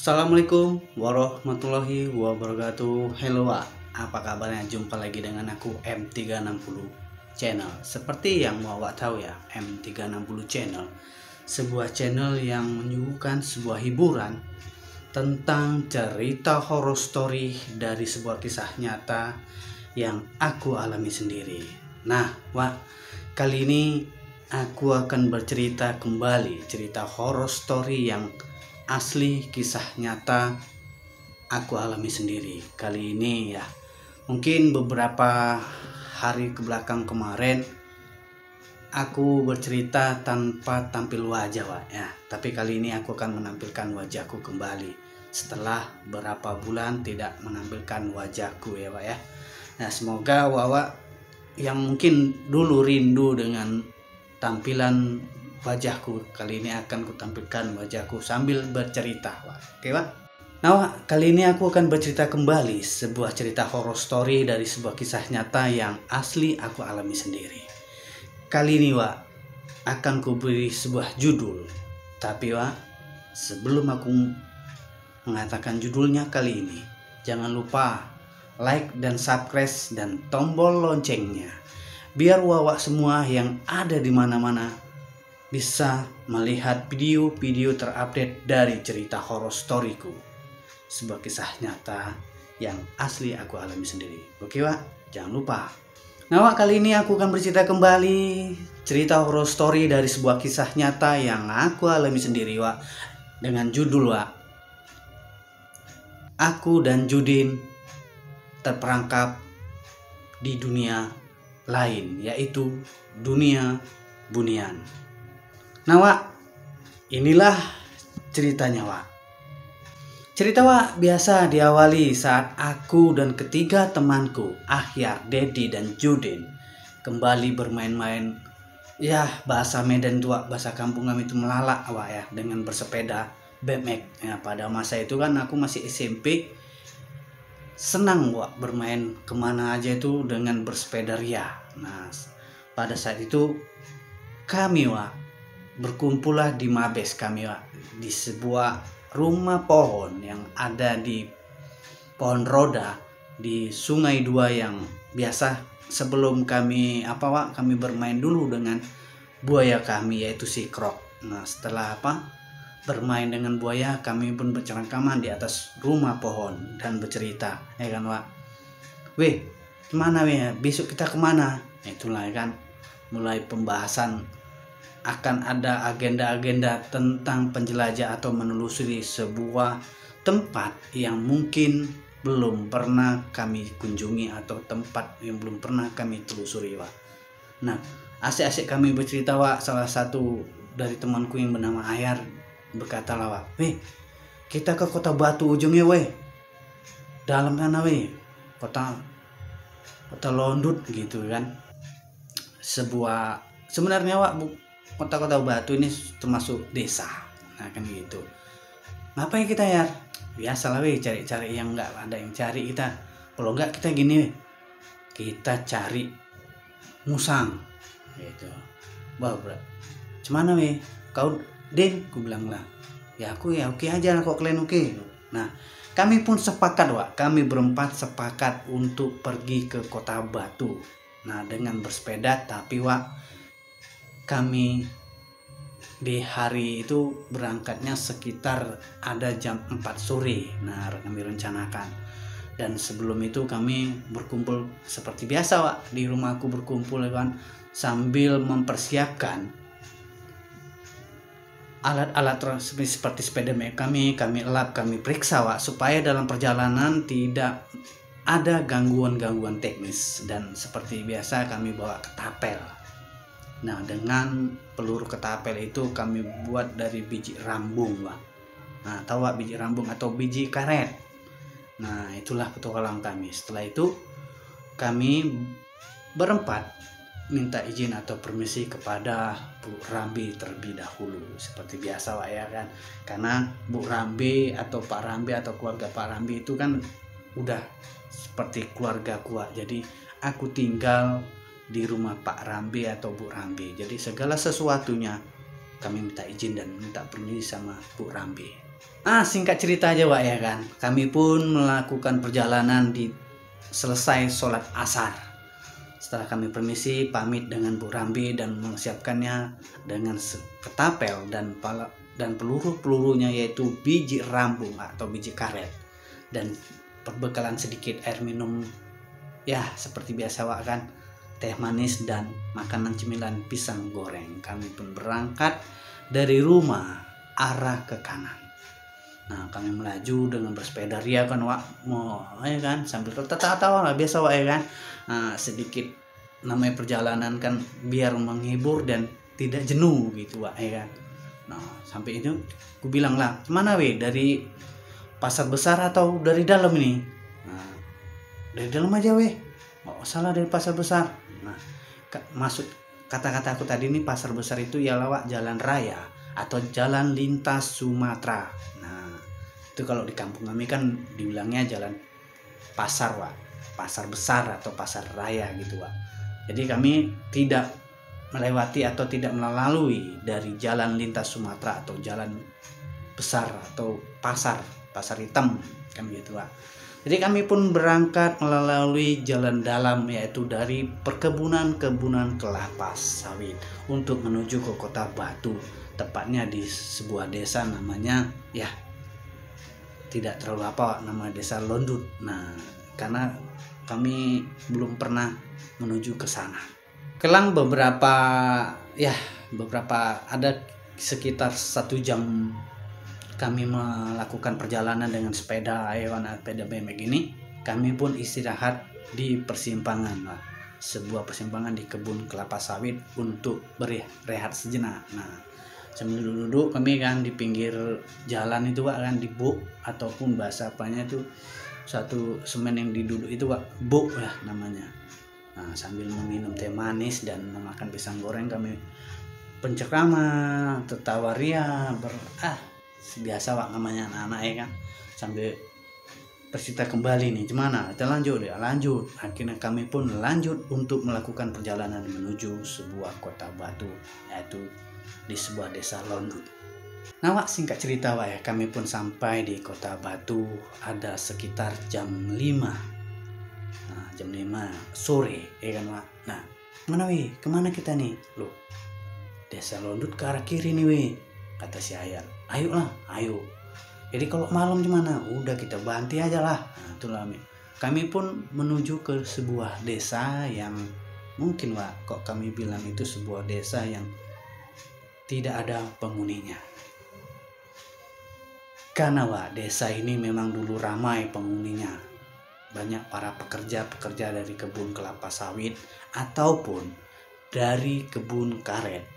Assalamualaikum warahmatullahi wabarakatuh. Halo Wak, apa kabarnya? Jumpa lagi dengan aku M360 Channel. Seperti yang Wak tahu ya, M360 Channel sebuah channel yang menyuguhkan sebuah hiburan tentang cerita horror story dari sebuah kisah nyata yang aku alami sendiri. Nah Wak, kali ini aku akan bercerita kembali cerita horror story yang asli, kisah nyata aku alami sendiri. Kali ini ya, mungkin beberapa hari kebelakang kemarin aku bercerita tanpa tampil wajah Wak ya. Tapi kali ini aku akan menampilkan wajahku kembali setelah berapa bulan tidak menampilkan wajahku ya Wak ya. Nah, semoga Wak yang mungkin dulu rindu dengan tampilan wajahku, kali ini akan kutampilkan wajahku sambil bercerita Wak. Oke Wak? Nah Wak, kali ini aku akan bercerita kembali sebuah cerita horror story dari sebuah kisah nyata yang asli aku alami sendiri. Kali ini Wak, akan kuberi sebuah judul. Tapi Wak, sebelum aku mengatakan judulnya kali ini, jangan lupa like dan subscribe dan tombol loncengnya, biar Wak semua yang ada di mana-mana bisa melihat video-video terupdate dari cerita horror storyku, sebuah kisah nyata yang asli aku alami sendiri. Oke Wak, jangan lupa. Nah Wak, kali ini aku akan bercerita kembali cerita horror story dari sebuah kisah nyata yang aku alami sendiri Wak, dengan judul Wak, Aku dan Judin terperangkap di dunia lain, yaitu dunia bunian. Nah Wak, inilah ceritanya Wak. Cerita Wak biasa diawali saat aku dan ketiga temanku, Ahyar, Dedi, dan Judin, kembali bermain-main. Ya, bahasa Medan itu Wak, bahasa kampung kami itu melalak Wak ya, dengan bersepeda BMX. Ya, pada masa itu kan aku masih SMP, senang Wak bermain kemana aja itu dengan bersepeda ria. Nah, pada saat itu kami Wak berkumpullah di Mabes kami Wak, di sebuah rumah pohon yang ada di pohon roda di Sungai Dua, yang biasa sebelum kami kami bermain dulu dengan buaya kami, yaitu si Krok. Nah, setelah bermain dengan buaya, kami pun bercengkraman di atas rumah pohon dan bercerita, ya kan Wak, weh kemana weh, besok kita kemana? Itulah kan, mulai pembahasan akan ada agenda-agenda tentang penjelajah atau menelusuri sebuah tempat yang mungkin belum pernah kami kunjungi atau tempat yang belum pernah kami telusuri Wak. Nah, asik-asik kami bercerita Wak, salah satu dari temanku yang bernama Ayar berkata lah Wak, weh kita ke Kota Batu ujungnya weh, dalam sana weh, kota Londut gitu kan. Sebenarnya Wak, Kota Batu ini termasuk desa. Nah kan gitu. Ngapain kita ya? Biasalah weh, cari-cari yang nggak ada yang cari kita. Kalau nggak kita gini weh, kita cari musang gitu. Wah bro, cuman weh kau Den, ku bilang lah, ya aku ya oke aja kok kalian oke. Nah, kami pun sepakat Wak, kami berempat sepakat untuk pergi ke Kota Batu. Nah, dengan bersepeda, tapi Wak, kami di hari itu berangkatnya sekitar ada jam 4 sore. Nah, kami rencanakan. Dan sebelum itu kami berkumpul seperti biasa Wak, di rumahku berkumpul kan, sambil mempersiapkan alat-alat seperti sepeda kami elap, kami periksa Wak, supaya dalam perjalanan tidak ada gangguan-gangguan teknis. Dan seperti biasa kami bawa ketapel. Nah, dengan peluru ketapel itu kami buat dari biji rambung Wak. Nah, tahu Wak biji rambung atau biji karet? Nah, itulah petualang kami. Setelah itu kami berempat minta izin atau permisi kepada Bu Rambi terlebih dahulu, seperti biasa Wak ya kan, karena Bu Rambi atau Pak Rambi atau keluarga Pak Rambi itu kan udah seperti keluarga Wak. Jadi aku tinggal di rumah Pak Rambi atau Bu Rambi, jadi segala sesuatunya kami minta izin dan minta permisi sama Bu Rambi. Singkat cerita aja Wak ya kan, kami pun melakukan perjalanan di selesai sholat asar. Setelah kami permisi pamit dengan Bu Rambi dan mempersiapkannya dengan ketapel dan peluru-pelurunya, yaitu biji rambung atau biji karet, dan perbekalan sedikit air minum ya seperti biasa Wak kan, teh manis dan makanan cemilan pisang goreng. Kami pun berangkat dari rumah arah ke kanan. Nah, kami melaju dengan bersepeda ria kan Wak, mau ya kan, sambil tertawa lah biasa Wak ya kan. Sedikit namanya perjalanan kan biar menghibur dan tidak jenuh gitu Wak ya kan. Nah, sampai itu aku bilang lah, "Kemana we? Dari pasar besar atau dari dalam ini?" Nah, "Dari dalam aja we." "Oh, salah, dari pasar besar." Nah, maksud kata-kata aku tadi ini pasar besar itu ya Wak, jalan raya atau jalan lintas Sumatera. Nah, itu kalau di kampung kami kan dibilangnya jalan pasar Wak, pasar besar atau pasar raya gitu Wak. Jadi kami tidak melewati atau tidak melalui dari jalan lintas Sumatera atau jalan besar atau pasar hitam kan gitu Wak. Jadi kami pun berangkat melalui jalan dalam, yaitu dari perkebunan kelapa sawit untuk menuju ke Kota Batu, tepatnya di sebuah desa namanya ya tidak terlalu apa, nama desa Londut. Nah, karena kami belum pernah menuju ke sana. Kelang beberapa ada sekitar 1 jam kami melakukan perjalanan dengan sepeda BMX ini. Kami pun istirahat di persimpangan lah, sebuah persimpangan di kebun kelapa sawit untuk berehat sejenak. Nah, sambil duduk kami kan di pinggir jalan itu Wak kan, di buk ataupun bahasa apanya itu satu semen yang diduduk itu Wak, buk ya namanya. Nah, sambil meminum teh manis dan memakan pisang goreng, kami penceramah, tertawa ria, biasa Wak namanya anak-anak ya kan, sambil bercerita kembali nih, gimana kita lanjut. Akhirnya kami pun lanjut untuk melakukan perjalanan menuju sebuah kota batu, yaitu di sebuah desa Londut. Nah Wak, singkat cerita Wak ya, kami pun sampai di kota Batu ada sekitar jam 5. Nah, jam 5 sore ya kan Wak. Nah, mana weh, kemana kita nih? Loh, desa Londut ke arah kiri nih weh, kata si Ayal. Ayo. Jadi kalau malam gimana? Udah kita banti aja lah. Nah, itulah kami pun menuju ke sebuah desa yang mungkin Wak, kok kami bilang itu sebuah desa yang tidak ada penghuninya. Karena Wak, desa ini memang dulu ramai penghuninya. Banyak para pekerja dari kebun kelapa sawit ataupun dari kebun karet.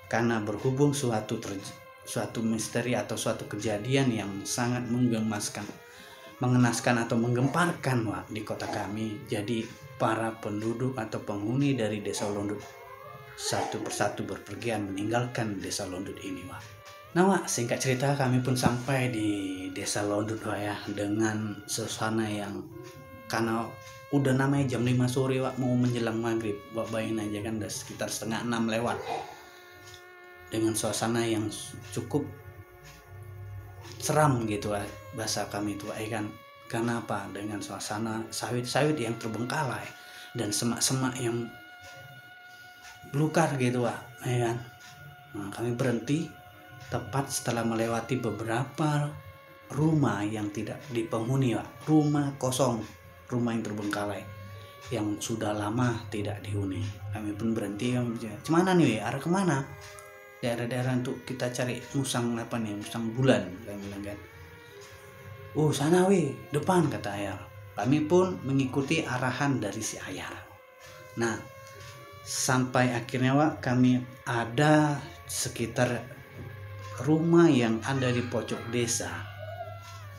Karena berhubung suatu misteri atau suatu kejadian yang sangat mengenaskan atau menggemparkan Wak di kota kami. Jadi para penduduk atau penghuni dari desa Londut satu persatu berpergian meninggalkan desa Londut ini Wak. Nah Wak, singkat cerita kami pun sampai di desa Londut Wak ya, dengan suasana yang, karena udah namanya jam 5 sore Wak, mau menjelang maghrib Wak, bayangin aja kan udah sekitar 5:30 lewat, dengan suasana yang cukup seram gitu Wak, bahasa kami itu Wak kan. Karena apa? Dengan suasana sawit-sawit yang terbengkalai dan semak-semak yang belukar gitu Wak ya kan. Nah, kami berhenti tepat setelah melewati beberapa rumah yang tidak dipenghuni Wak, rumah kosong, rumah yang terbengkalai yang sudah lama tidak dihuni. Kami pun berhenti, "Cemana nih, arah kemana?" "Daerah-daerah untuk kita cari musang bulan," kami bilang kan. "Oh sana weh, depan," kata Ayar. Kami pun mengikuti arahan dari si Ayar. Nah, sampai akhirnya Wak, kami ada sekitar rumah yang ada di pojok desa.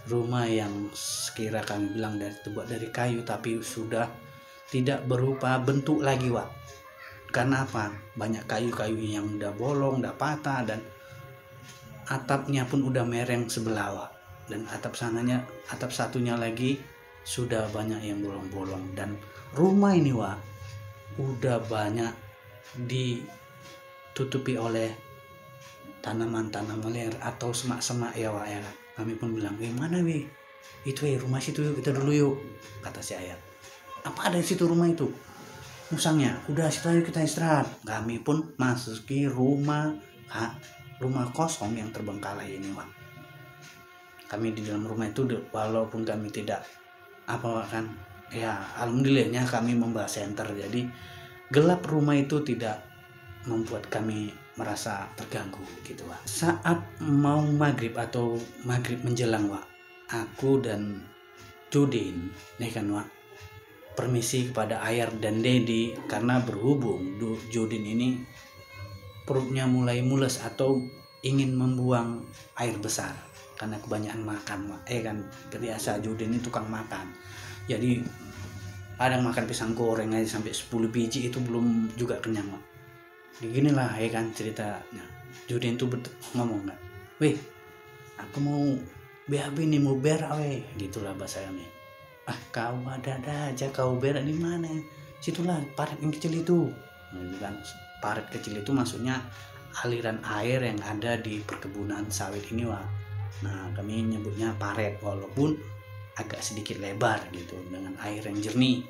Rumah yang sekira kami bilang terbuat dari kayu, tapi sudah tidak berupa bentuk lagi Wak. Karena apa? Banyak kayu-kayu yang udah bolong, udah patah, dan atapnya pun udah mereng sebelah Wak. Dan atap satunya lagi sudah banyak yang bolong-bolong. Dan rumah ini Wak, udah banyak ditutupi oleh tanaman-tanaman liar atau semak-semak ya Wak ya. Kami pun bilang, mana itu rumah situ yuk, kita dulu yuk, kata si Ayat. Apa ada di situ rumah itu? Musangnya, udah situ ayo kita istirahat. Kami pun masuki rumah kosong yang terbengkalai ini Wak. Kami di dalam rumah itu walaupun kami tidak apa kan, ya alhamdulillahnya kami membawa senter, jadi gelap rumah itu tidak membuat kami merasa terganggu gitu Wak. Saat mau maghrib atau maghrib menjelang Wak, aku dan Judin nih kan Wak, permisi kepada Ayar dan Dedi karena berhubung Judin ini perutnya mulai mules atau ingin membuang air besar karena kebanyakan makan Wak. Kan biasa Judin ini tukang makan, jadi kadang makan pisang goreng aja sampai 10 biji itu belum juga kenyang Wak. Beginilah ya kan ceritanya. Judin tuh ngomong kan, aku mau BAB nih, mau berak gitulah bahasa kami. Kau ada aja, kau berak di mana? Situlah parit yang kecil itu. Kan parit kecil itu maksudnya aliran air yang ada di perkebunan sawit ini Wak. Nah kami nyebutnya paret walaupun agak sedikit lebar gitu dengan air yang jernih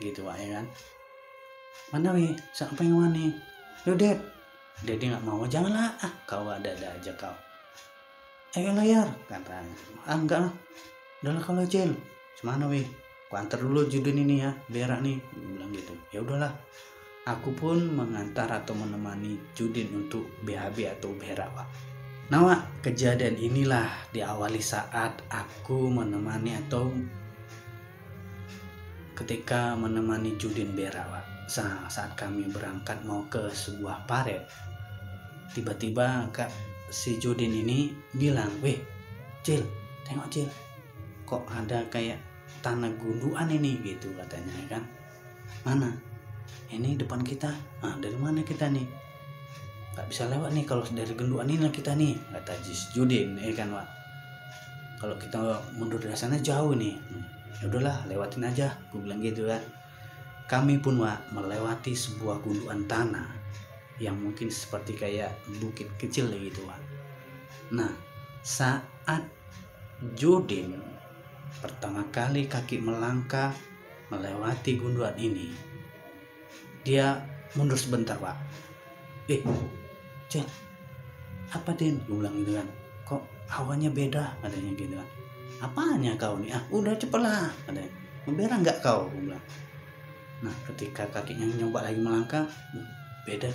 gitu Wak ya kan. Mana siapa yang mana? Yo Ded, Dedi nggak mau. Janganlah, kau ada aja kau. Ayo layar, katanya. Enggak lah, udahlah kalau Cil. Semana ku antar dulu Judin ini ya, berak nih, bilang gitu. Ya udahlah, aku pun mengantar atau menemani Judin untuk BAB atau berak Wak. Nah Wak, kejadian inilah diawali saat aku menemani atau ketika menemani Judin berak Wak. Saat kami berangkat mau ke sebuah paret, tiba-tiba si Judin ini bilang, Cil, tengok Cil, kok ada kayak tanah gunduan ini gitu katanya kan. Mana? Ini depan kita. Dari mana kita nih? Gak bisa lewat nih kalau dari gunduan ini kita nih, kata Judin kan Wak. Kalau kita mundur dari sana jauh nih. Ya udahlah, lewatin aja, gue bilang gitu kan. Kami pun Wak melewati sebuah gunduan tanah yang mungkin seperti kayak bukit kecil gitu Wak. Nah saat Judin pertama kali kaki melangkah melewati gunduan ini, dia mundur sebentar Wak. Cil, apa Din? Gue bilang gitu kan. Kok hawannya beda katanya gitu kan. Apanya kau nih? Udah cepatlah katanya. Berak nggak kau? Gue bilang. Nah ketika kakinya nyoba lagi melangkah, beda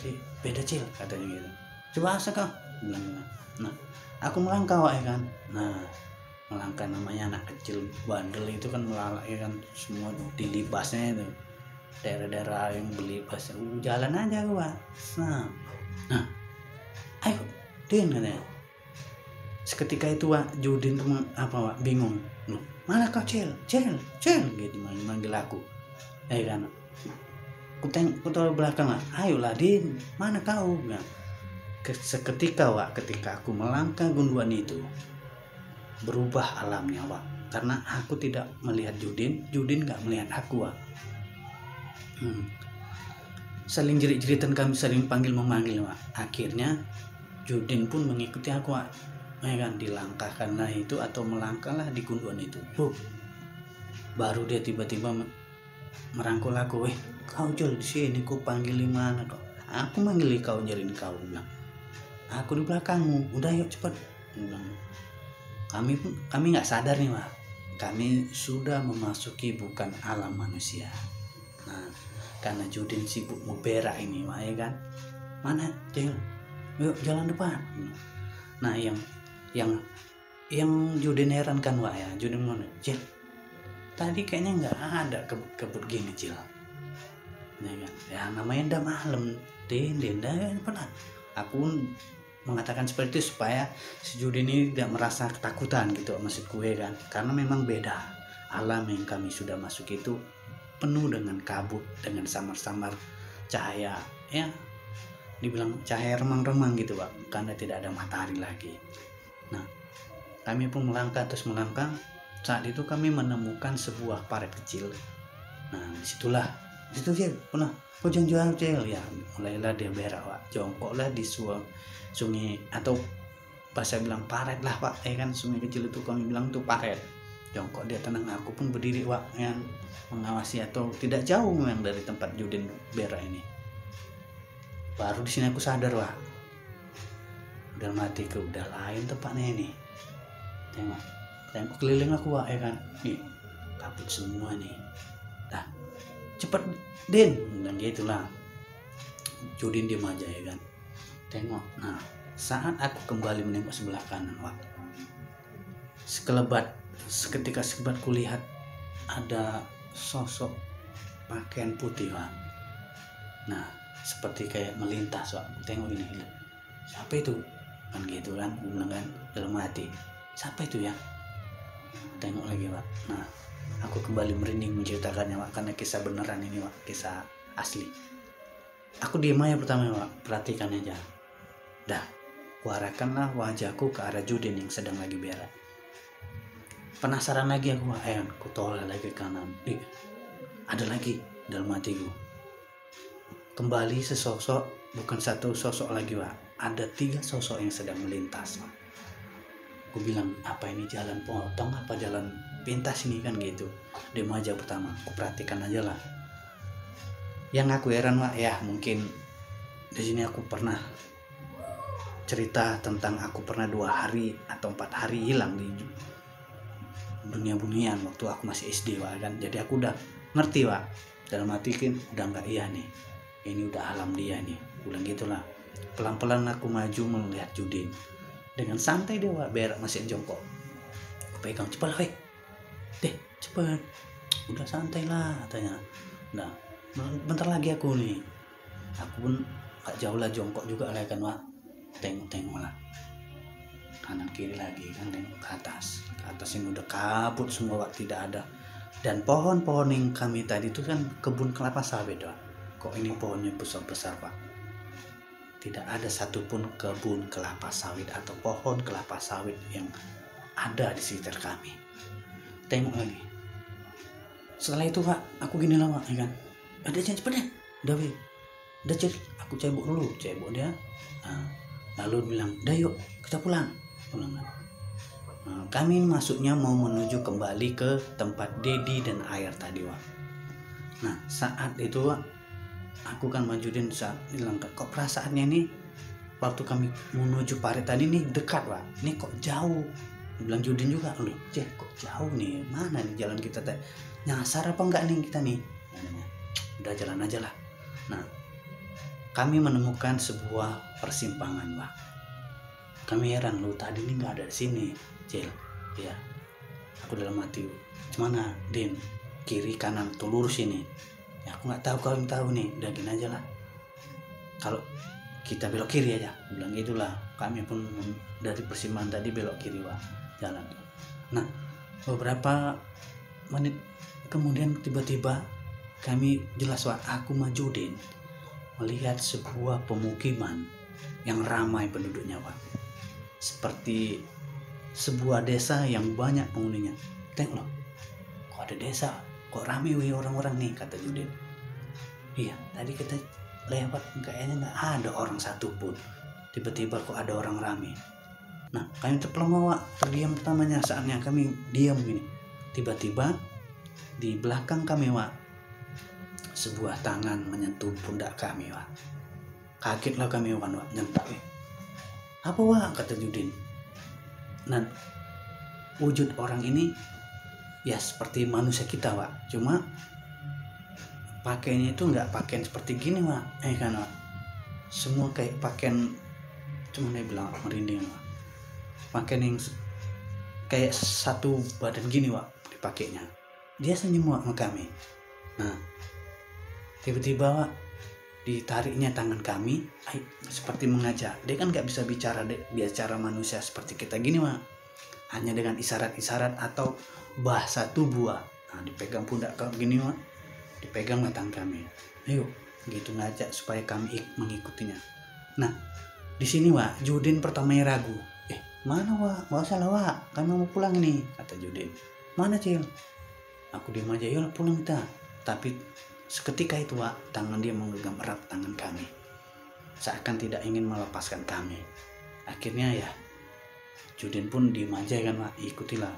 Cil katanya gitu. Coba asa kau, bilang gitu. Nah aku melangkah Wak ya kan. Nah melangkah namanya anak kecil bandel itu kan melalak ya kan, semua dilibasnya itu daerah-daerah yang belibas. Jalan aja gua. Nah ayo Din katanya. Seketika itu Wak, Judin tuh Wak bingung. Mana kau Cil gitu manggil aku. Kan ku tahu belakang Wak. Ayolah Din, mana kau? Nah, seketika Wak, ketika aku melangkah gunduan itu, berubah alamnya Wak. Karena aku tidak melihat Judin nggak melihat aku Wak. Saling jerit-jeritan, kami saling panggil-memanggil Wak. Akhirnya Judin pun mengikuti aku Wak. Kan dilangkahkanlah itu atau melangkahlah di gunduan itu. Baru dia tiba-tiba merangkul aku. Kau Jul di sini, ku panggil di mana kau? Aku manggil kau, nyariin kau, bilang. Aku di belakangmu, udah yuk cepat. Bilang. Kami nggak sadar nih Wak. Kami sudah memasuki bukan alam manusia. Nah, karena Judin sibuk mau berak ini Wak ya kan. Mana Jil? Yuk jalan depan. Nah yang Judin heran kan Wak ya. Judin mana? Jil, tadi kayaknya nggak ada kebut gini Cil. Nah, kan? Ya namanya udah malam, Din pernah. Aku mengatakan seperti itu supaya si Judin ini tidak merasa ketakutan gitu maksud gue kan. Karena memang beda alam yang kami sudah masuk itu, penuh dengan kabut, dengan samar-samar cahaya ya, dibilang cahaya remang-remang gitu Pak, karena tidak ada matahari lagi. Nah kami pun melangkah. Saat itu kami menemukan sebuah paret kecil. Nah disitulah Itu Cil, pernah kau jangan Cil ya. Mulailah dia berak Wak, jongkoklah di sungai atau pas saya bilang paret lah Pak, kan sungai kecil itu kami bilang tuh paret. Jongkok dia tenang, aku pun berdiri Wak, yang mengawasi atau tidak jauh memang dari tempat Judin berak ini. Baru di sini aku sadar Wak, udah mati ke udah lain tempatnya ini. Tengok keliling aku Wak, kan nih kabut semua nih. Dah cepet Din, dan gitulah. Judin diem aja kan. Tengok, nah saat aku kembali menengok sebelah kanan Wak, seketika sekelebat kulihat ada sosok pakaian putih Wak. Nah seperti kayak melintas Wak, tengok ini, siapa itu kan gitu kan, gue bilang kan dalam hati, siapa itu ya. Tengok lagi Wak, nah aku kembali merinding menceritakannya Wak, karena kisah beneran ini Wak, kisah asli. Aku diam aja pertama Wak, perhatikan aja. Dah kuarahkanlah wajahku ke arah Judin yang sedang lagi berak. Penasaran lagi aku Wak, aku tolak lagi ke kanan, ada lagi dalam hatiku. Kembali sesosok, bukan satu sosok lagi Wak, ada 3 sosok yang sedang melintas Wak. Aku bilang, apa ini jalan potong apa jalan pintas ini kan gitu. Dia aja pertama, aku perhatikan aja lah. Yang aku heran Wak, ya mungkin di sini aku pernah cerita tentang aku pernah 2 hari atau 4 hari hilang di dunia bunian waktu aku masih SD Wak kan. Jadi aku udah ngerti Wak, dalam hati kan udah nggak iya nih, ini udah alam dia nih, bilang gitulah. Pelan-pelan aku maju melihat Judin. Dengan santai dia Wak, berak masih jongkok. Aku pegang, cepet lah deh, cepet. Udah santai lah katanya. Nah bentar lagi aku nih. Aku pun gak jauh lah jongkok juga lah kan Wak. Tengok lah kanan kiri lagi kan, tengok ke atas ini udah kabut semua Wak, tidak ada. Dan pohon-pohon yang kami tadi itu kan kebun kelapa sawit Wak. Kok ini pohonnya besar-besar Pak, tidak ada satupun kebun kelapa sawit atau pohon kelapa sawit yang ada di sekitar kami. Tengok lagi. Setelah itu Pak, aku gini lah Pak, ya kan, ada jangan cepet deh, udah Cil, aku cebok dia. Lalu bilang, dah yuk kita pulang. Kami masuknya mau menuju kembali ke tempat Dedi dan Air tadi Wak. Nah saat itu Wak, aku kan Judin saat bilang, kok perasaannya ini waktu kami menuju parit tadi nih dekat Wak, ini kok jauh. Bilang Judin juga, loh Cek kok jauh nih, mana nih jalan kita teh, nyasar apa enggak nih kita nih. Udah jalan aja lah. Nah kami menemukan sebuah persimpangan Wak. Kami heran, lu tadi nih nggak ada di sini Cil. Ya aku dalam hati, gimana Din, kiri kanan tuh lurus ini ya, aku nggak tahu, kalau tahu nih udah gini aja lah, kalau kita belok kiri aja, bilang gitulah. Kami pun dari persimpangan tadi belok kiri Wak, jalan. Nah beberapa menit kemudian tiba-tiba kami jelas Wak, aku Judin melihat sebuah pemukiman yang ramai penduduknya Wak, seperti sebuah desa yang banyak penghuninya. Tengok loh, kok ada desa, kok ramai orang-orang nih, kata Judin. Iya tadi kita lewat kayaknya nggak ada orang satupun, tiba-tiba kok ada orang ramai. Nah kami terpelongo Wak, terdiam pertamanya, saatnya kami diam gini. Tiba-tiba di belakang kami Wak, sebuah tangan menyentuh pundak kami Wak. Kagetlah kami Wak, nyentak. Apa Wak, kata Judin. Nah wujud orang ini ya seperti manusia kita Wak, cuma pakaiannya itu nggak pakaian seperti gini Wak, kan Wak, semua kayak pakaian, cuma dia bilang merinding Wak, pakaian yang kayak satu badan gini Wak dipakainya. Dia senyum Wak sama kami. Nah tiba-tiba Wak, ditariknya tangan kami, seperti mengajak. Dia kan nggak bisa bicara manusia seperti kita gini Wak, hanya dengan isyarat-isyarat atau bahasa tubuh Wak. Nah dipegang pundak gini Wak, dipegang tangan kami, ayo gitu, ngajak supaya kami mengikutinya. Nah di sini Wak, Judin pertamanya ragu, mana Wak, nggak usah lah Wak, kami mau pulang nih, kata Judin. Mana Cil? Aku diam aja, yuk pulang kita. Tapi Seketika itu Wak, tangan dia menggenggam erat tangan kami, seakan tidak ingin melepaskan kami. Akhirnya ya Judin pun diem aja kan Wak, ikutilah.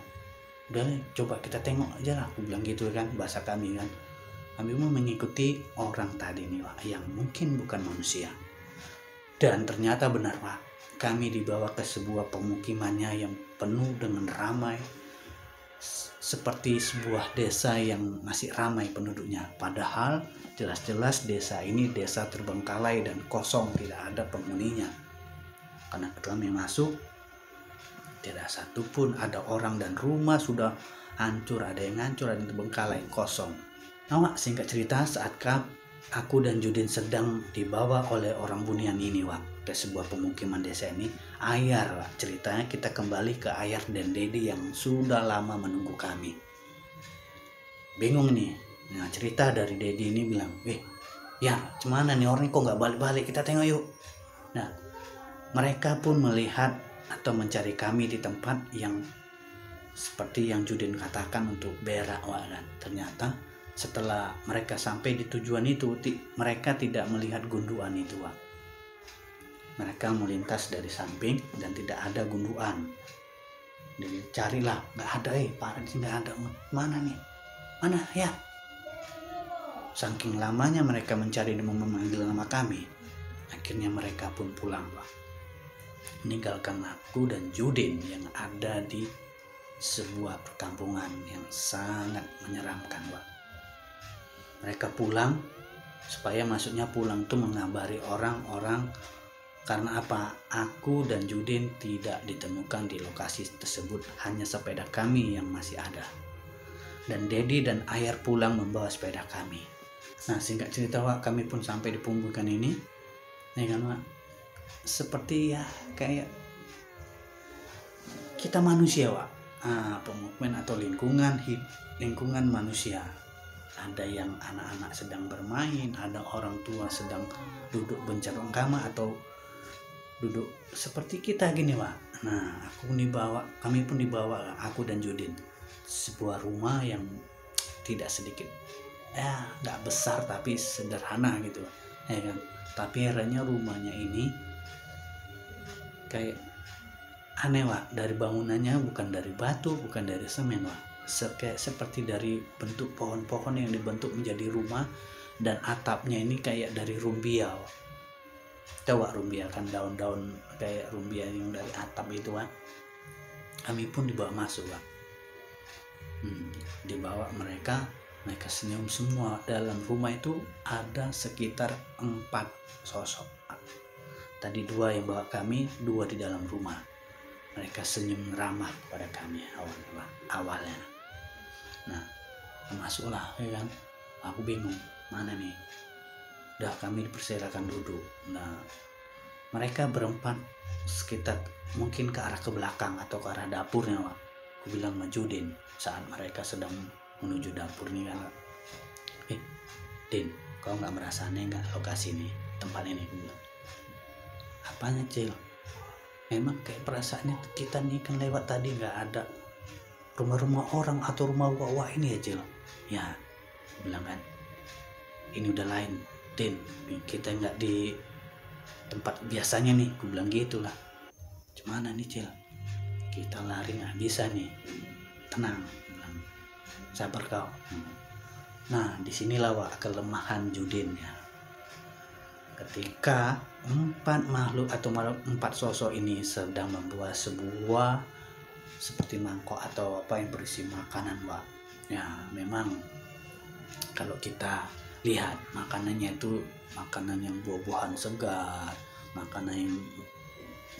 Udah coba kita tengok aja lah, aku bilang gitu kan, bahasa kami kan. Kami mau mengikuti orang tadi nih Wak, yang mungkin bukan manusia. Dan ternyata benar Wak, kami dibawa ke sebuah pemukimannya yang penuh dengan ramai, seperti sebuah desa yang masih ramai penduduknya. Padahal jelas-jelas desa ini desa terbengkalai dan kosong, tidak ada penghuninya. Karena kami masuk, tidak satupun ada orang dan rumah sudah hancur, ada yang hancur, ada yang terbengkalai, kosong. Nah, singkat cerita, saat aku dan Judin sedang dibawa oleh orang Bunian ini Wak, ke sebuah pemukiman desa ini, Ayar Wak, ceritanya kita kembali ke Ayar dan Dedi yang sudah lama menunggu kami. Bingung nih. Nah, cerita dari Dedi ini bilang, ya cuman nih orang kok nggak balik-balik, kita tengok yuk. Nah, mereka pun melihat atau mencari kami di tempat yang seperti yang Judin katakan untuk berak Wak kan. Ternyata setelah mereka sampai di tujuan itu, mereka tidak melihat gunduan itu Wak. Mereka melintas dari samping dan tidak ada gunduan. Jadi carilah, nggak ada parah nggak ada. Mana nih? Mana ya? Saking lamanya mereka mencari dan memanggil nama kami, akhirnya mereka pun pulang Wak, meninggalkan aku dan Judin yang ada di sebuah perkampungan yang sangat menyeramkan Wak. Mereka pulang, supaya maksudnya pulang itu mengabari orang-orang. Karena apa? Aku dan Judin tidak ditemukan di lokasi tersebut, hanya sepeda kami yang masih ada. Dan Dedi dan Ayar pulang membawa sepeda kami. Nah, singkat cerita Wak, kami pun sampai di pemukiman ini. Ya kan Wak? Seperti ya kayak kita manusia Wak. Pemukiman atau lingkungan manusia. Ada yang anak-anak sedang bermain, ada orang tua sedang duduk bencangkrama atau duduk seperti kita gini Wak. Nah, kami pun dibawa, aku dan Judin, sebuah rumah yang tidak sedikit, nggak besar tapi sederhana gitu, ya kan. Tapi akhirnya rumahnya ini kayak aneh Wak, dari bangunannya bukan dari batu, bukan dari semen Wak, kayak seperti dari bentuk pohon-pohon yang dibentuk menjadi rumah, dan atapnya ini kayak dari rumbia Wak. Tahu Wak rumbia kan, daun-daun kayak rumbia yang dari atap itu Wak. Kami pun dibawa masuk Wak. Dibawa mereka senyum semua. Dalam rumah itu ada sekitar 4 sosok Wak. Tadi 2 yang bawa kami, 2 di dalam rumah. Mereka senyum ramah kepada kami awalnya. Nah, masuklah ya kan. Aku bingung, mana nih? Udah kami dipersilakan duduk. Nah, mereka berempat sekitar mungkin ke arah ke belakang atau ke arah dapurnya Wak. Aku bilang sama Judin saat mereka sedang menuju dapur nih kan, Din, kau nggak merasa aneh nggak lokasi ini, tempat ini? Aku bilang, apanya Cil? Memang kayak perasaannya kita nih kan lewat tadi nggak ada rumah-rumah orang atau rumah wak ini ya Cil. Ya, aku bilang kan, ini udah lain Din, kita nggak di tempat biasanya nih, aku bilang gitulah. Gimana nih Cil? Kita lari nggak bisa nih. Tenang, bilang, sabar kau. Nah, disinilah Wak kelemahan Judin ya. Ketika 4 makhluk atau 4 sosok ini sedang membuat sebuah seperti mangkok atau apa yang berisi makanan Wak. Ya, memang kalau kita lihat makanannya itu makanan yang buah-buahan segar, makanan yang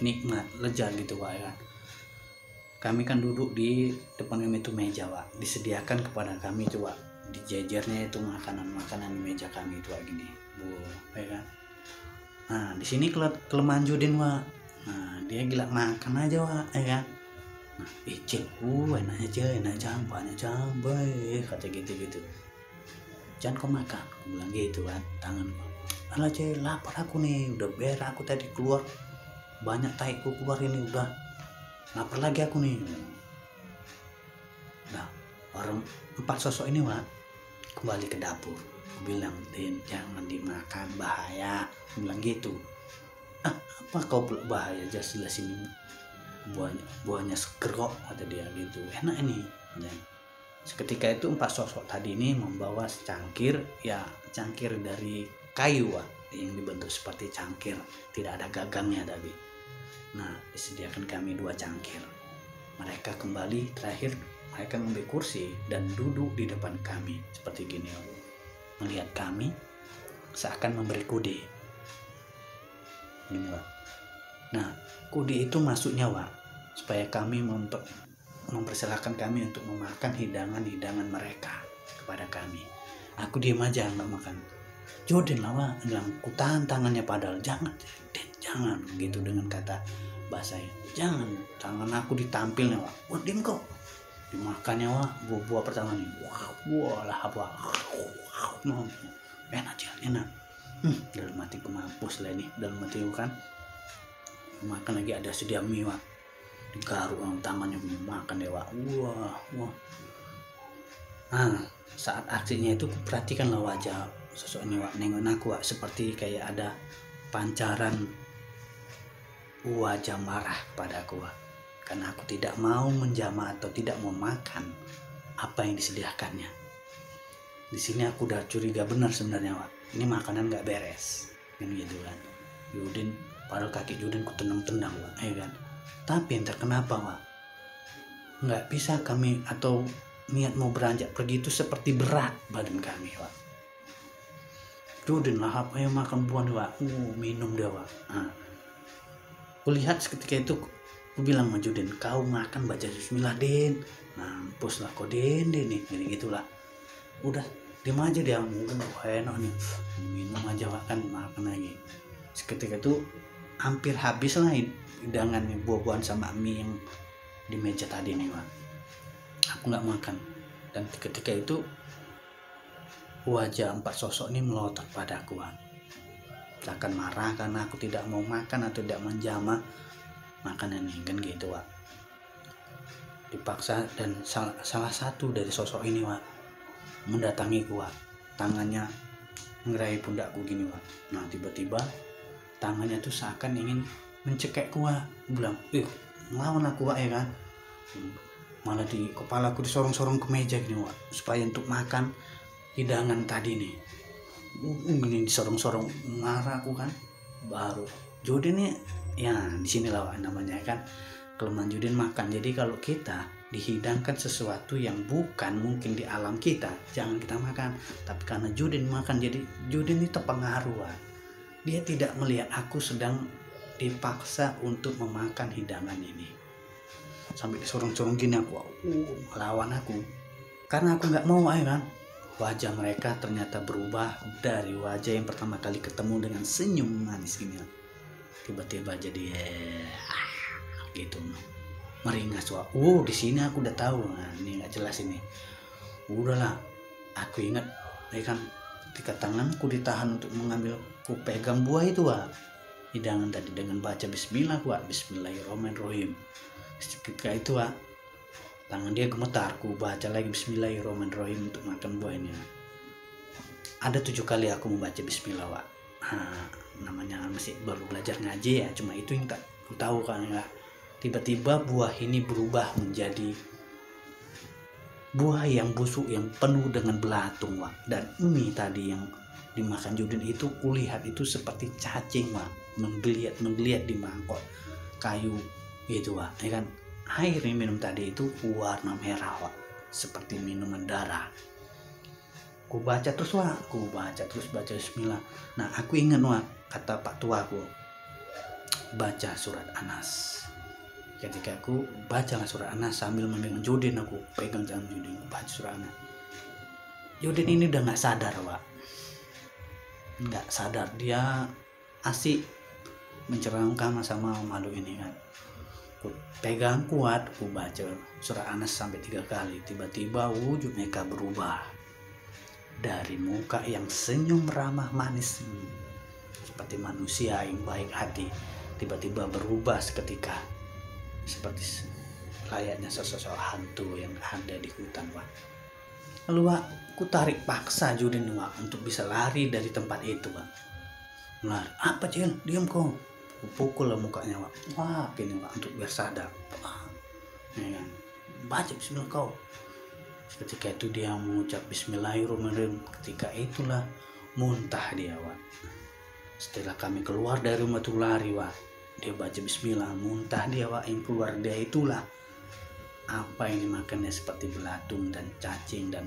nikmat, lezat gitu Wak ya. Kami kan duduk di depan kami itu meja Wak, disediakan kepada kami itu Wak, di jajarnya itu makanan-makanan di meja kami itu Wak gini, ya kan. Nah, di sini kelemahan Judin Wak. Nah, dia gila makan aja Wak, ya kan. Nah, Cil, enak aja, banyak cabai, kata gitu-gitu. Jangan kau makan, aku bilang gitu kan, tangan kau. Alah Cil, lapar aku nih, udah berak aku tadi keluar, banyak taiku keluar ini, udah lapar lagi aku nih. Nah, orang 4 sosok ini Wak kembali ke dapur. Aku bilang, "Den, jangan dimakan, bahaya." Aku bilang gitu. Apa kau pula bahaya, jelas ini buahnya seger kok, kata dia gitu. Enak ini. Dan seketika itu 4 sosok tadi ini membawa secangkir, ya cangkir dari kayu yang dibentuk seperti cangkir, tidak ada gagangnya tadi. Nah, disediakan kami 2 cangkir. Mereka kembali, terakhir mereka mengambil kursi dan duduk di depan kami seperti gini, melihat kami seakan memberi kode. Gini, Wak. Nah, kode itu maksudnya, Wak, supaya kami mempersilahkan kami untuk memakan hidangan-hidangan mereka kepada kami. Aku diam aja nggak makan. Jordan lah, Wak, bilang, ku tahan tangannya, padahal jangan gitu, dengan kata bahasanya, jangan, tangan aku ditampilnya, Wak. Wah, diam kau. Dimakannya, Wak, buah pertama nih. Wah lah apa, enak. Dalam hatiku, mampus lah ini, dalam hatiku kan. Makan lagi, ada sedia mie, Wak, digaruk tangannya, makan deh, Wak. Wah. Nah, saat aksinya itu perhatikan lah wajah sosok ini, Wak, nengokin aku, Wak, seperti kayak ada pancaran wajah marah padaku, Wak, karena aku tidak mau menjamah atau tidak mau makan apa yang disediakannya. Di sini aku udah curiga benar sebenarnya, Wak, ini makanan nggak beres kan gitu kan. Yudin, padahal kaki Yudin ku tendang, Wak, ya kan. Tapi entah kenapa, Wak, nggak bisa kami, atau niat mau beranjak pergi itu seperti berat badan kami, Wak. Yudin lah apa yang makan buah, Wak, minum dia, Wak. Nah, kulihat seketika itu, aku bilang sama Judin, kau makan baca bismillah, Den. Mampus lah kau, Den nih, gitulah. Udah, diam aja dia, mungkin enak nih, minum aja, Wak, kan makan lagi. Seketika itu hampir habis lah hidangan buah-buahan sama mie yang di meja tadi nih, Wak. Aku nggak makan. Dan ketika itu wajah 4 sosok ini melotot padaku, Wak. Akan marah karena aku tidak mau makan atau tidak menjamah makanan ini kan gitu, Wak. Dipaksa, dan salah satu dari sosok ini, Wak, mendatangiku, Wak. Tangannya ngerai pundakku gini, Wak. Nah, tiba-tiba tangannya tuh seakan ingin mencekekku, Wak. Bilang, ngelawan aku, Wak, ya kan. Malah di kepalaku disorong-sorong ke meja gini, Wak, supaya untuk makan hidangan tadi nih. Gini disorong-sorong, marah aku kan. Baru Judin nih, ya di sini lah, Wak, namanya kan kelemahan Judin makan. Jadi kalau kita dihidangkan sesuatu yang bukan mungkin di alam kita, jangan kita makan. Tapi karena Judin makan, jadi Judin itu terpengaruh, Wak. Dia tidak melihat aku sedang dipaksa untuk memakan hidangan ini. Sampai disorong-sorong gini aku, lawan aku. Karena aku nggak mau, ya kan. Wajah mereka ternyata berubah dari wajah yang pertama kali ketemu dengan senyum manis gini, tiba-tiba jadi gitu, meringas, Wak. Di sini aku udah tahu, nah, ini nggak jelas ini. Udahlah, aku ingat, ya kan, ketika tanganku ditahan untuk mengambil, ku pegang buah itu, Wak, hidangan tadi, dengan baca bismillah, Wak, bismillahirrahmanirrahim. Ketika itu, Wak, tangan dia gemetar, ku baca lagi bismillahirrahmanirrahim untuk makan buah ini. Ada 7 kali aku membaca bismillah, Wak. Namanya masih baru belajar ngaji ya, cuma itu yang tak ku tahu kan ya. Tiba-tiba buah ini berubah menjadi buah yang busuk, yang penuh dengan belatung, Wak. Dan mie tadi yang dimakan Judin itu, kulihat itu seperti cacing, Wak, menggeliat di mangkok kayu gitu, Wak, ya kan. Air yang minum tadi itu warna merah, Wak, seperti minuman darah. Ku baca terus, Wak, baca bismillah. Nah, aku ingat, Wak, kata Pak Tuaku, baca surat Anas. Ketika aku bacalah surat Anas sambil memegang Judin, aku pegang tangan Judin, baca surat Anas. Judin ini udah nggak sadar, Wak, nggak sadar, dia asik mencerangkan sama makhluk ini kan. Ku pegang kuat, ku baca surat Anas sampai 3 kali. Tiba-tiba wujud mereka berubah dari muka yang senyum ramah manis seperti manusia yang baik hati, tiba-tiba berubah seketika seperti layaknya sosok hantu yang ada di hutan, Wak. Lalu Wak, ku tarik paksa Judin Wak untuk bisa lari dari tempat itu Wak. Lari, apa Cil, diam kau. Ku pukul lah mukanya Wak. Wah ini Wak untuk biar sadar. Wah, ya kan? Baca bismillah kau. Ketika itu dia mengucap bismillahirrahmanirrahim. Ketika itulah muntah dia Wak. Setelah kami keluar dari rumah tuh lari Wak, dia baca bismillah, muntah dia Wak. Yang keluar dia itulah apa yang dimakannya seperti belatung dan cacing, dan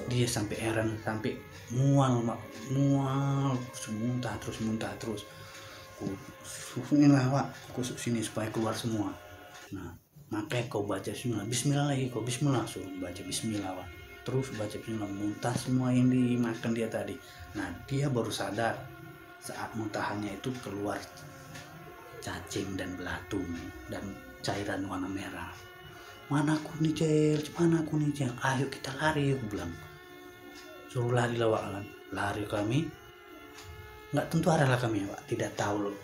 dia sampai heran, sampai mual Wak. Mual, muntah terus. Inilah Wak, kusuk sini supaya keluar semua. Nah, makanya kau baca bismillah lagi, kau bismillah, suruh baca bismillah Wak. Terus baca bismillah, muntah semua yang dimakan dia tadi. Nah, dia baru sadar saat muntahannya itu keluar cacing dan belatung dan cairan warna merah. Mana aku nih Cel, ayo kita lari, aku bilang. Suruh lari lah Wak kan. Lari kami, nggak tentu arah lah kami Wak, tidak tahu loh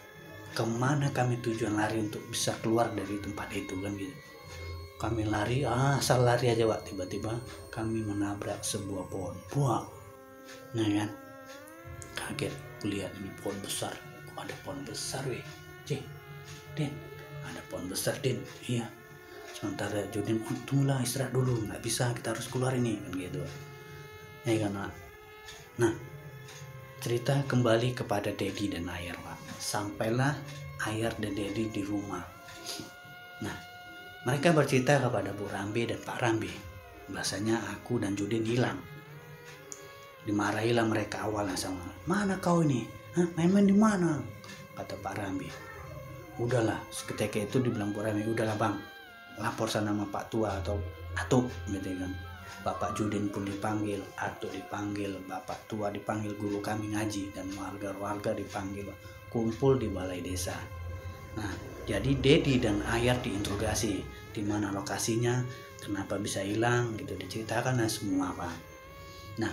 kemana kami tujuan lari untuk bisa keluar dari tempat itu kan gitu. Kami lari, asal lari aja Wak, tiba-tiba kami menabrak sebuah pohon. Buah, nah kan, kaget kulihat ini pohon besar. Kok ada pohon besar weh, Din, ada pohon besar Din, iya. Sementara Judin, tunggulah istirahat dulu, nggak bisa, kita harus keluar ini kan gitu. Ya kan Wak. Nah, cerita kembali kepada Dedi dan Ayar Wak. Sampailah Ayar dan Dedi di rumah. Nah, mereka bercerita kepada Bu Rambe dan Pak Rambe. Bahasanya aku dan Judin hilang. Dimarahilah mereka awalnya sama, mana kau ini? Hah, main-main di mana? Kata Pak Rambe. Udahlah, seketika itu dibilang Bu Rambe, udahlah bang, lapor sana sama Pak Tua atau Atuk gitu kan. Bapak Judin pun dipanggil, Atuk dipanggil, Bapak Tua dipanggil, guru kami ngaji, dan warga-warga dipanggil kumpul di balai desa. Nah, jadi Dedi dan Ayar diinterogasi, di mana lokasinya, kenapa bisa hilang gitu, diceritakan semua Pak. Nah,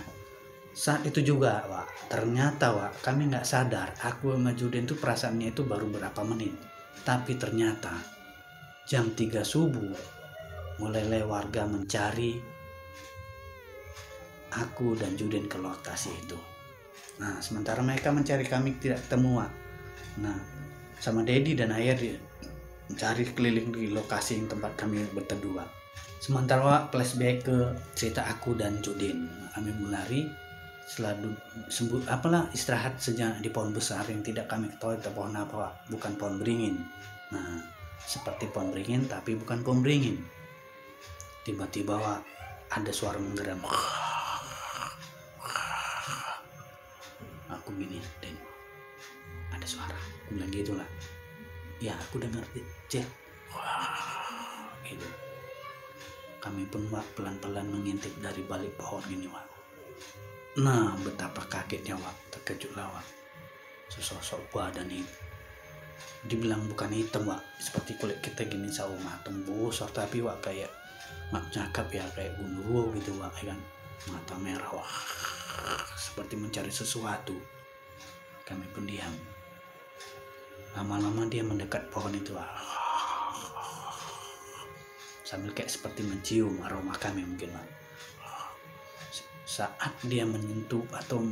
saat itu juga Wak, ternyata Wak, kami nggak sadar aku sama Judin tuh perasaannya itu baru berapa menit, tapi ternyata jam 3 subuh mulai warga mencari aku dan Judin ke lokasi itu. Nah, sementara mereka mencari kami tidak ketemu Wak. Nah, sama Dedi dan Ayar mencari keliling di lokasi yang tempat kami berteduh Wak. Sementara Wak, flashback ke cerita aku dan Judin. Kami melari setelah istirahat sejenak di pohon besar yang tidak kami ketahui itu pohon apa Wak. Bukan pohon beringin. Nah, seperti pohon beringin tapi bukan pohon beringin. Tiba-tiba Wak, ada suara menggeram. Aku gini, Den, ada suara. Aku bilang gitu lah. Ya, aku dengar Cel. Gitu. Kami pun Wak pelan-pelan mengintip dari balik pohon gini Wak. Nah, betapa kagetnya Wak, terkejutlah Wak. Sesosok badan itu, dibilang bukan hitam Wak, seperti kulit kita gini sawo matang bosor, tapi Wak kayak mak cakap ya, kayak gunduruwo gitu Wak, kan. Mata merah Wak, seperti mencari sesuatu. Kami pun diam. Lama-lama dia mendekat pohon itu Wak, sambil kayak seperti mencium aroma kami mungkin Wak. Saat dia menyentuh atau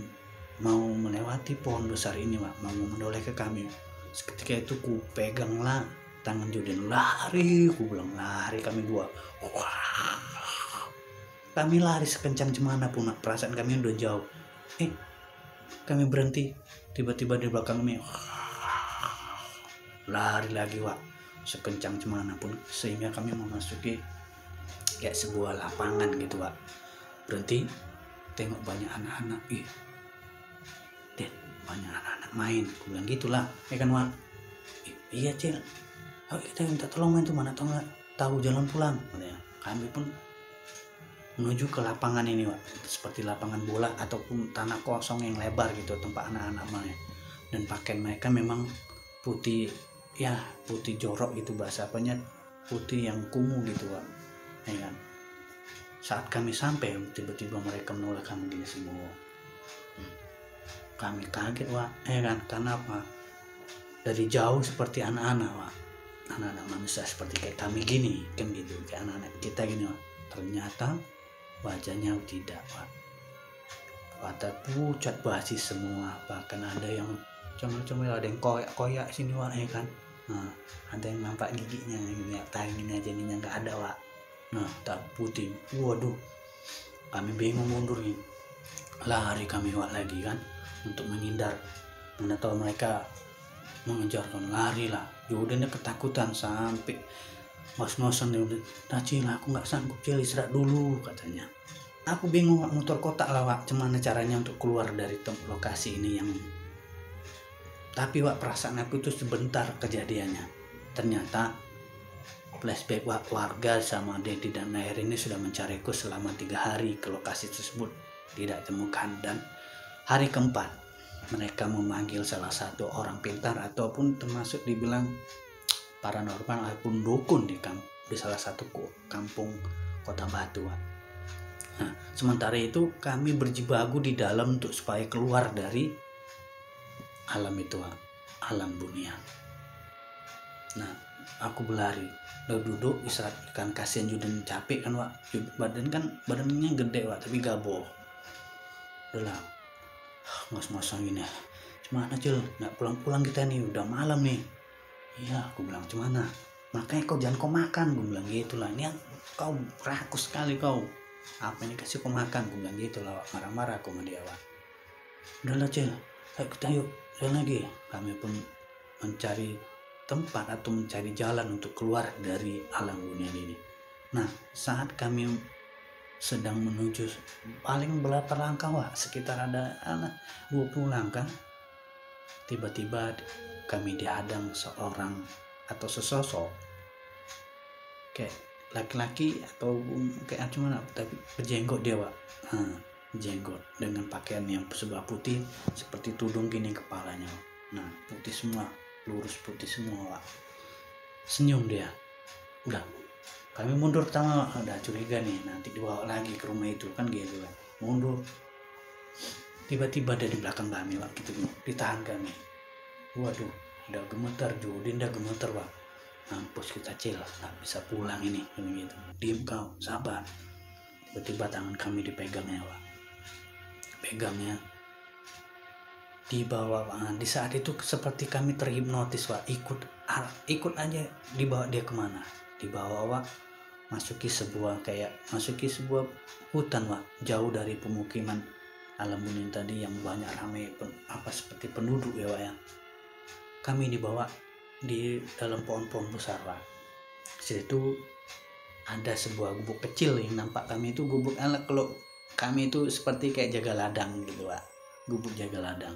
mau melewati pohon besar ini Wak, mau menoleh ke kami, seketika itu ku peganglah tangan Judin. Lari, ku bilang lari kami dua. Kami lari sekencang cemana pun Wak. Perasaan kami udah jauh. Kami berhenti, tiba-tiba di belakang kami lari lagi Wak, sekencang cemana pun, sehingga kami memasuki kayak sebuah lapangan gitu Wak. Berhenti, tengok banyak anak-anak. Den, banyak anak-anak main. Aku bilang gitulah, ya kan Wak. Iya Cil, ayo kita minta tolong main tuh, mana tahu jalan pulang. Kami pun menuju ke lapangan ini Wak, seperti lapangan bola ataupun tanah kosong yang lebar gitu, tempat anak-anak main. Dan pakaian mereka memang putih, ya putih jorok gitu, bahasa apanya, putih yang kumuh gitu Wak, ya kan. Saat kami sampai, tiba-tiba mereka menoleh kami gini semua. Kami kaget Wak, ya kan, karena apa? Dari jauh seperti anak-anak Wak, anak-anak manusia seperti kayak kami gini kan gitu, kayak anak-anak kita gini Wak. Ternyata wajahnya tidak, Wak. Mata pucat basi semua, bahkan ada yang comel-comel, ada yang koyak-koyak sini, Wak, ya kan. Nah, ada yang nampak giginya, lihat tangannya jadinya nggak ada, Wak. Nah, tak putih, waduh, kami bingung mundur nih, lari kami, Wak, lagi kan untuk menghindar, mana tahu mereka mengejar, kan lari lah. Yaudah ketakutan sampai ngos-ngosan, dia udah, nah Cil, aku nggak sanggup Cil, istirahat dulu katanya. Aku bingung, Wak, muter kotak lah, Wak, gimana caranya untuk keluar dari lokasi ini yang, tapi Wak, perasaan aku itu sebentar kejadiannya. Ternyata flashback, Wak, warga sama Dedi dan Nair ini sudah mencariku selama 3 hari ke lokasi tersebut, tidak temukan. Dan hari keempat mereka memanggil salah satu orang pintar ataupun termasuk dibilang paranormal ataupun dukun di salah satu kampung Kota Batu, Wak. Nah, sementara itu kami berjibaku di dalam untuk supaya keluar dari alam itu, Wak, alam dunia. Nah, aku berlari, udah duduk istirahat kan, kasihan Juden capek kan, Wak. Badannya gede, Wak, tapi gaboh. Udahlah, ngos-ngosan gini, gimana Cil, nggak pulang-pulang kita nih, udah malam nih. Iya, aku bilang, gimana, makanya kau jangan kau makan, gue bilang gitu lah. Ini kau rakus sekali kau, apa ini kasih kau makan, gue bilang gitu lah, Wak. Marah-marah aku sama dia, Wak. Udahlah Cil, ayo kita yuk jalan lagi. Kami pun mencari tempat atau mencari jalan untuk keluar dari alam dunia ini. Nah, saat kami sedang menuju paling berapa langkah, Wak, sekitar ada 20 langkah, tiba-tiba kami dihadang seorang atau sesosok kayak laki-laki atau kayak cuman tapi berjenggot dia, Wak. Jenggot dengan pakaian yang serba putih seperti tudung gini kepalanya, Wak. Nah, putih semua, lurus putih semua, Wak. Senyum dia. Udah, kami mundur pertama, Wak. Udah curiga nih, nanti dibawa lagi ke rumah itu kan gitu kan. Mundur, tiba-tiba ada di belakang kami, Wak, gitu, ditahan kami. Waduh, udah gemetar, Judin udah gemetar, Wak. Mampus kita Cil, nggak bisa pulang ini, gitu. Diem kau, sabar. Tiba-tiba tangan kami dipegangnya, Wak. Pegangnya dibawa, di saat itu seperti kami terhipnotis, Wak. Ikut aja, dibawa dia kemana, dibawa, Wak, masuki sebuah hutan, Wak, jauh dari pemukiman alam dunia tadi yang banyak ramai seperti penduduk ya, Wak, ya. Kami dibawa di dalam pohon-pohon besar, Wak. Situ ada sebuah gubuk kecil yang nampak kami itu gubuk kalau kami itu seperti kayak jaga ladang gitu, Wak. Gubuk jaga ladang.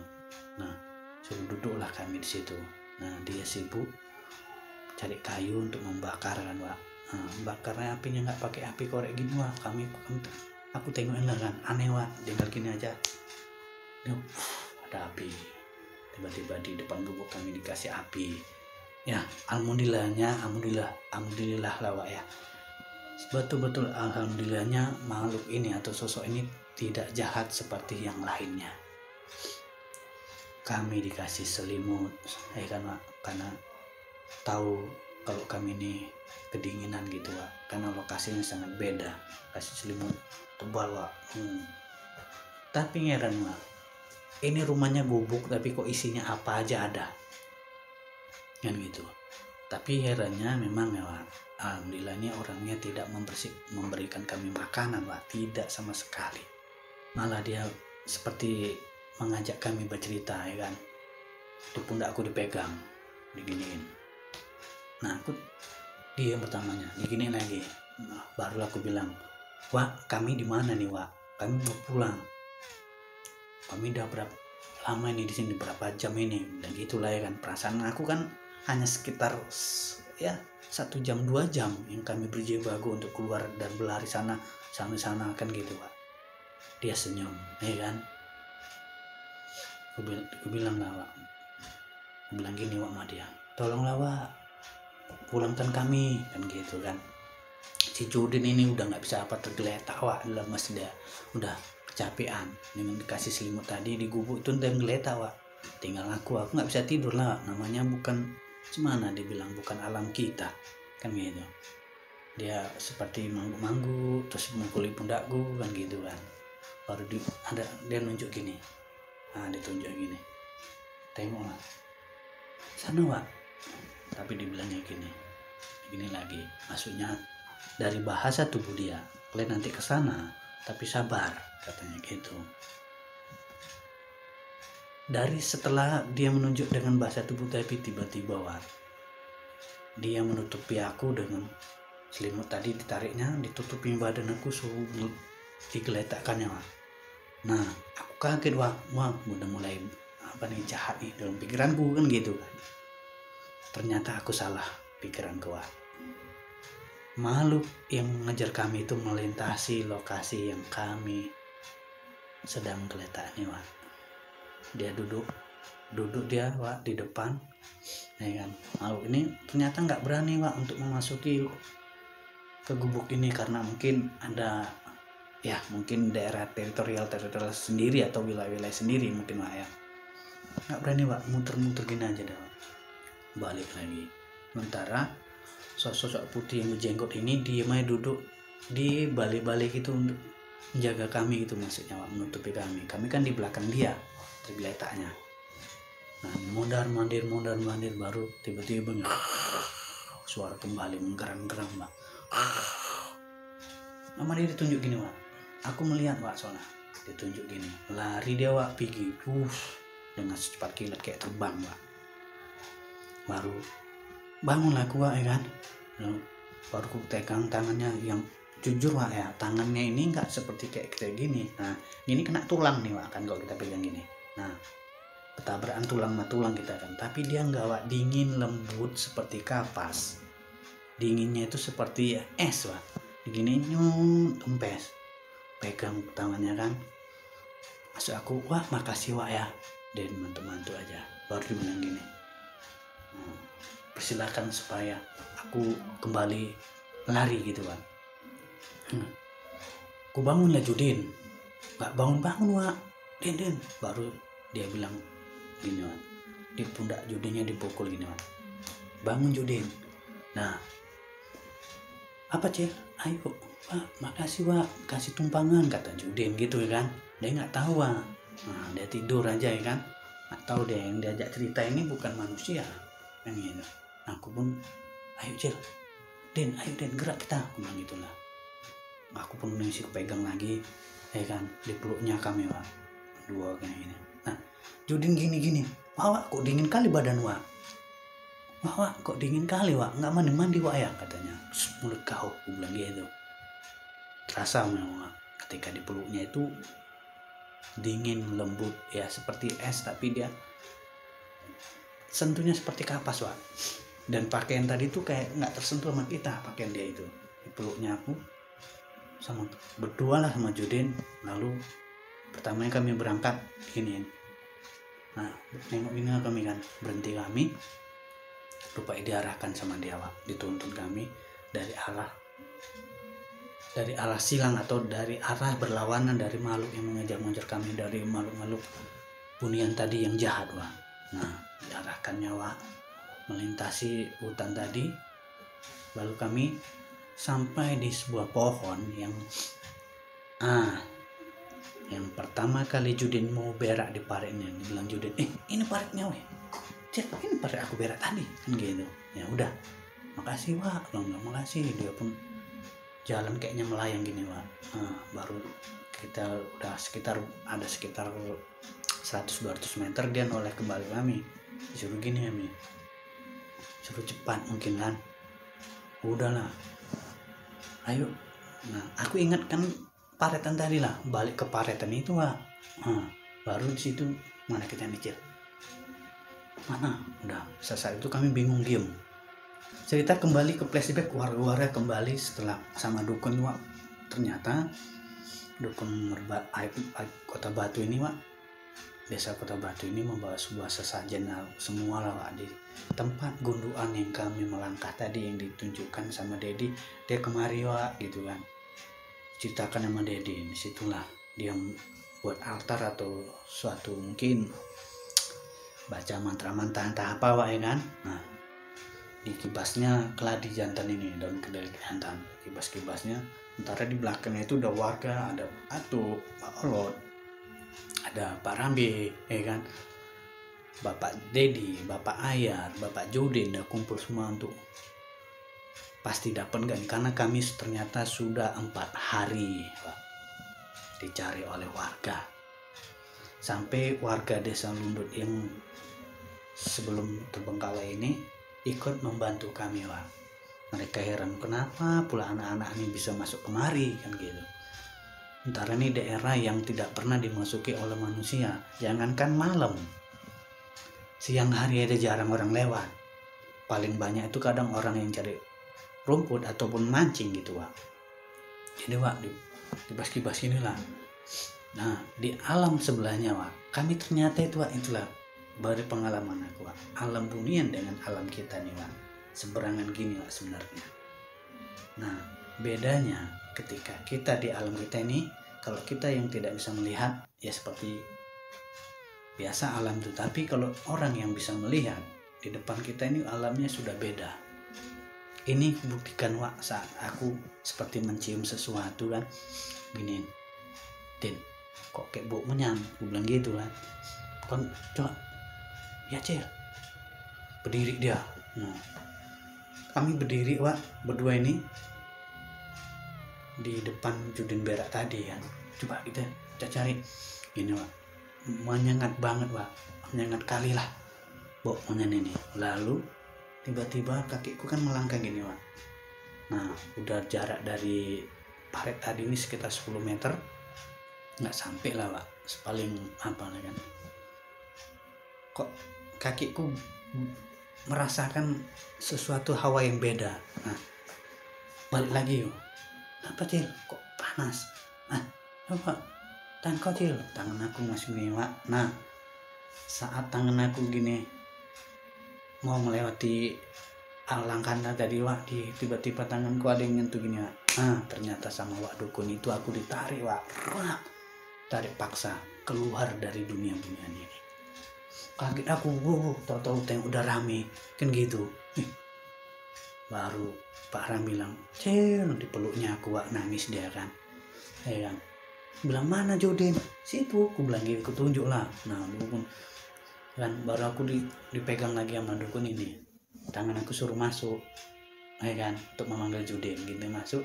Nah, suruh duduklah kami di situ. Nah, dia sibuk cari kayu untuk membakar kan, Wak. Nah, bakarnya apinya nggak pakai api korek gini, Wak. Aku tengok kan aneh, Wak. Tinggal gini aja. Ada api. Tiba-tiba di depan gubuk kami dikasih api. Ya, alhamdulillah lah, Wak, ya. Betul-betul alhamdulillahnya makhluk ini atau sosok ini tidak jahat seperti yang lainnya. Kami dikasih selimut, ya kan, Wak, karena tahu kalau kami ini kedinginan gitu, Wak, karena lokasinya sangat beda. Kasih selimut tebal, Wak. Tapi heran, Wak, ini rumahnya gubuk tapi kok isinya apa aja ada kan gitu. Tapi herannya memang ya, Wak, alhamdulillah ini orangnya tidak memberikan kami makanan, Wak. Tidak sama sekali. Malah dia seperti mengajak kami bercerita, ya kan. Di pundakku dipegang, diginiin. Nah, aku diam pertamanya, diginiin lagi. Nah, baru aku bilang, Wak, kami di mana nih, Wak? Kami mau pulang. Kami udah berapa lama ini di sini, berapa jam ini, dan gitulah, ya kan. Perasaan aku kan hanya sekitar 1 jam 2 jam yang kami berjibaku untuk keluar dan berlari sana kan gitu, Pak. Dia senyum, ya kan. Aku bilang lah, Pak. Aku bilang gini, Wak, sama dia, tolonglah, Wak, pulangkan kami kan gitu kan. Si Judin ini udah nggak bisa tergeletak, Wak, dalam masjid. Udah kecapean dengan dikasih selimut tadi di gubuk itu, udah ngeletak, Wak. Tinggal aku nggak bisa tidur lah, namanya bukan gimana dibilang, bukan alam kita kan gitu. Dia seperti mangguk-mangguk terus mukuli pundakku kan gitu kan. Baru dia nunjuk gini. Nah, ditunjuk gini. Tengoklah. Sana, Wak. Tapi dibilangnya gini lagi. Maksudnya dari bahasa tubuh dia, kalian nanti ke sana, tapi sabar, katanya gitu. Dari setelah dia menunjuk dengan bahasa tubuh, tapi tiba-tiba Wak, dia menutupi aku dengan selimut tadi, ditariknya, ditutupi badan aku, suruh digeletakkannya Wak. Nah, aku kaget Wak, udah mulai apa nih, jahat nih dalam pikiranku kan gitu kan. Ternyata aku salah pikiranku Wak. Makhluk yang mengejar kami itu melintasi lokasi yang kami sedang geletak nih Wak. Dia duduk dia Wak di depan, ya kan. Makhluk ini ternyata nggak berani Wak untuk memasuki ke gubuk ini karena mungkin ada ya mungkin daerah teritorial sendiri atau wilayah sendiri mungkin Wak ya. Nggak berani Wak, muter-muter gini aja dah Wak. Balik lagi. Sementara sosok putih yang berjenggot ini diam aja duduk di balik-balik itu untuk menjaga kami itu, maksudnya Wak, menutupi kami kan di belakang dia tergeletaknya. Nah, mondar mandir baru tiba-tiba suara kembali menggerang-gerang Wak. Nama dia ditunjuk gini Wak, aku melihat Wak, soalnya ditunjuk gini, lari dia Wak, pergi dengan secepat kilat kayak terbang Wak. Baru bangunlah aku Wak ya kan. Baru ku tegang tangannya, yang jujur Wak ya, tangannya ini nggak seperti kayak kita gini. Nah ini kena tulang nih Wak kan kalau kita pegang gini. Nah ketabrakan tulang sama tulang kita kan, tapi dia nggak Wak, dingin lembut seperti kapas. Dinginnya itu seperti es Wak, begini kempes. Pegang tangannya kan, maksud aku, wah makasih Wak ya, dan mantu-mantu aja. Baru dibilang gini, persilakan supaya aku kembali lari gitu kan. Ku bangun lah Judin, gak bangun Wak, Den. Baru dia bilang gini Wak, di pundak Judinnya dipukul gini Wak, bangun Judin. Nah apa Cil, ayo Wak, makasih Wak, kasih tumpangan, kata Judin gitu ya kan. Dia nggak tahu Wak, nah dia tidur aja ya kan, nggak tahu dia yang diajak cerita ini bukan manusia kan gitu. Aku pun, ayo Cil, Den, gerak kita, bilang gitulah. Aku pun mengisi pegang lagi, ya kan, di peluknya kami Wak, dua kayak gini. Nah, Judin gini, Wak, kok dingin kali badan Wak, kok dingin kali Wak, nggak mandi Wak ya, katanya. Mulut kau, aku bilang gitu. Terasa memang ketika di peluknya itu dingin lembut ya seperti es, tapi dia sentuhnya seperti kapas Wak. Dan pakaian tadi tuh kayak nggak tersentuh sama kita, pakaian dia itu. Di peluknya aku sama berdua lah sama Judin. Lalu pertamanya kami berangkat gini. Nah nengok ini kami kan, berhenti kami, rupanya diarahkan sama dia Wak, dituntun kami dari arah silang atau dari arah berlawanan dari makhluk yang mengejar kami, dari makhluk bunian tadi yang jahat Wak. Nah diarahkannya Wak melintasi hutan tadi. Lalu kami sampai di sebuah pohon yang pertama kali Judin mau berak di paretnya. Dibilang Judin, ini paretnya weh, Cek, ini paret aku berak tadi kan gitu. Ya udah, makasih Wak, makasih. Dia pun jalan kayaknya melayang gini Wak. Baru kita udah sekitar 100-200 meter, dia noleh kembali kami, disuruh gini kami, suruh cepat mungkin kan. Udahlah, ayo. Nah aku ingat kan paretan tadi lah, balik ke paretan itu Wak. Baru di situ mana kita mikir, mana udah saat itu kami bingung diem. Cerita kembali ke flashback, warga kembali setelah sama dukun Wak. Ternyata dukun Kota Batu ini Wak, desa Kota Batu ini membawa sebuah sesajen semua lah Wak, di tempat gunduan yang kami melangkah tadi yang ditunjukkan sama Dedi. Dia kemari Wak gitu kan, ceritakan sama Dedi. Disitulah dia buat altar atau suatu mungkin baca mantra-mantra entah apa Wak ya kan. Nah di kibasnya keladi jantan ini, daun kedelai jantan, kibasnya. Sementara di belakangnya itu udah warga, ada Atuk, Pak Olot, ada Pak Rambe, ya kan, Bapak Dedi, Bapak Ayar, Bapak Jodin, udah kumpul semua untuk pasti dapat kan, karena kami ternyata sudah 4 hari Pak, dicari oleh warga. Sampai warga desa Lundut yang sebelum terbengkalai ini ikut membantu kami Pak. Mereka heran kenapa pula anak-anak ini bisa masuk kemari kan gitu. Sementara ini daerah yang tidak pernah dimasuki oleh manusia, jangankan malam, siang hari ada jarang orang lewat. Paling banyak itu kadang orang yang cari rumput ataupun mancing gitu Wak. Jadi Wak, di kibas-kibas inilah. Nah, di alam sebelahnya Wak, kami ternyata itu Wak, itulah dari pengalaman aku Wak, alam bunian dengan alam kita nih Wak, seberangan gini Wak sebenarnya. Nah, bedanya ketika kita di alam kita ini, kalau kita yang tidak bisa melihat ya seperti biasa alam itu, tapi kalau orang yang bisa melihat, di depan kita ini alamnya sudah beda. Ini buktikan Wak, saat aku seperti mencium sesuatu kan, gini, Din, kok kayak bau menyan, aku bilang gitu kan. Kon coba, ya Cil, berdiri dia. Nah, kami berdiri Wak, berdua ini di depan Judin berak tadi kan. Coba kita cari gini Wak, menyengat banget Wak, menyengat kali lah bau menyan ini. Lalu tiba-tiba kakiku kan melangkah gini Wak. Nah, udah jarak dari paret tadi ini sekitar 10 meter, nggak sampai lah Wak, paling apa lah kan, kok kakiku merasakan sesuatu hawa yang beda. Nah, balik lagi yuk, apa Cil, kok panas. Nah, coba tangan kau Cil, tangan aku masih gini Wak. Nah, saat tangan aku gini mau melewati langkahnya tadi Wak, tiba-tiba tanganku ada yang nyentuh gini Wak. Nah, ternyata sama Wak Dukun itu aku ditarik Wak, tarik paksa keluar dari dunia ini. Kaget aku, tahu-tahu tengok udah rame kan gitu. Baru Pak Ram bilang, Cil, dipeluknya aku Wak, nangis dia kan. Ya kan, bilang mana Jodin, situ, aku bilang gitu, aku tunjuk lah. Nah, Dukun kan, baru aku dipegang lagi sama Dukun ini, tangan aku suruh masuk, ya kan, untuk memanggil Judin gitu. Masuk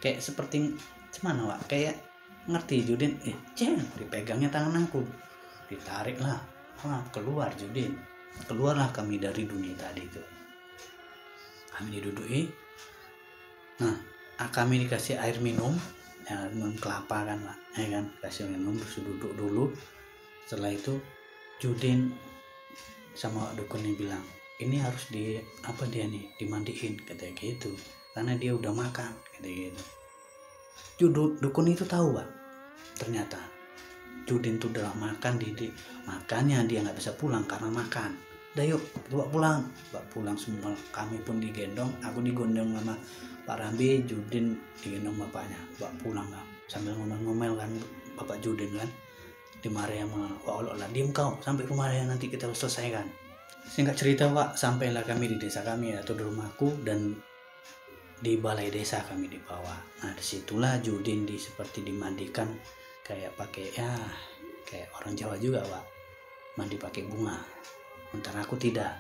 kayak seperti gimana Wak, kayak ngerti Judin, Cil, dipegangnya tangan aku, ditarik lah, keluar Judin, keluarlah kami dari dunia tadi itu. Kami diduduki, nah kami dikasih air minum, ya, minum kelapa kan Wak, ya kan, kasih minum, terus duduk dulu. Setelah itu Judin sama Dukun ini bilang, ini harus dimandiin, katanya gitu, karena dia udah makan, katanya gitu. Dukun itu tahu Pak, ternyata Judin tuh udah makan, makanya dia nggak bisa pulang karena makan. Udah yuk, bawa pulang semua. Kami pun digendong, aku digendong sama Pak Rambi, Judin digendong bapaknya, bawa pulang kan, sambil ngomel-ngomel kan Bapak Judin kan, dimarahin sama Wak Olok lah, diem kau sampai rumah ya, nanti kita selesaikan. Singkat cerita Wak, sampailah kami di desa kami atau di rumahku, dan di balai desa kami dibawa. Nah, disitulah Judin seperti dimandikan kayak pakai kayak orang Jawa juga Wak, mandi pakai bunga. Sementara aku tidak,